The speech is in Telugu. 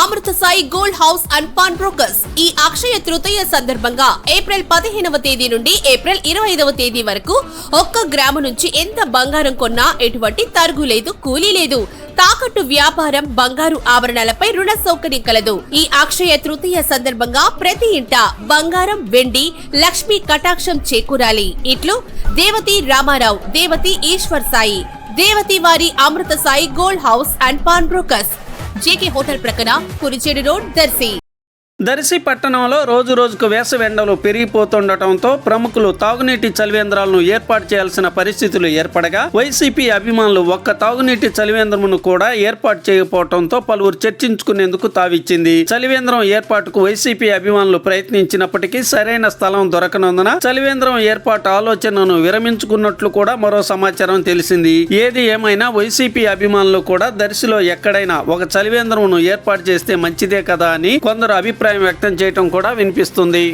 Amrutha Sai gold house and pawn brokers ఈ అక్షయ తృతీయ సందర్భంగా ఏప్రిల్ 15వ తేదీ నుండి ఏప్రిల్ 25వ తేదీ వరకు 1 గ్రాము నుంచి ఎంత బంగారం కొన్నా ఎటువంటి తరుగు లేదు, కూలీ లేదు. తాకట్టు వ్యాపారం, బంగారు ఆభరణాలపై రుణ సౌకర్యం కలదు. ఈ అక్షయ తృతీయ సందర్భంగా ప్రతి ఇంట బంగారం, వెండి, లక్ష్మీ కటాక్షం చేకూరాలి. ఇట్లు దేవతి రామారావు, దేవతి ఈశ్వర్ సాయి, దేవతి వారి Amrutha Sai gold house and pawn brokers, JK hotel ప్రక్కన, కురిచేడు రోడ్, దర్శి. దర్శి పట్టణంలో రోజు రోజుకు వేసవి ఎండలు పెరిగిపోతుండటంతో ప్రముఖులు తాగునీటి చలివేంద్రాలను ఏర్పాటు చేయాల్సిన పరిస్థితులు ఏర్పడగా వైసీపీ అభిమానులు ఒక్క తాగునీటి చలివేంద్రమును కూడా ఏర్పాటు చేయకపోవడంతో పలువురు చర్చించుకునేందుకు తావిచ్చింది. చలివేంద్రం ఏర్పాటుకు వైసీపీ అభిమానులు ప్రయత్నించినప్పటికీ సరైన స్థలం దొరకనందున చలివేంద్రం ఏర్పాటు ఆలోచనను విరమించుకున్నట్లు కూడా మరో సమాచారం తెలిసింది. ఏది ఏమైనా వైసీపీ అభిమానులు కూడా దర్శిలో ఎక్కడైనా ఒక చలివేంద్రమును ఏర్పాటు చేస్తే మంచిదే కదా అని కొందరు అభిప్రాయం వ్యక్తం చేయడం కూడా వినిపిస్తుంది.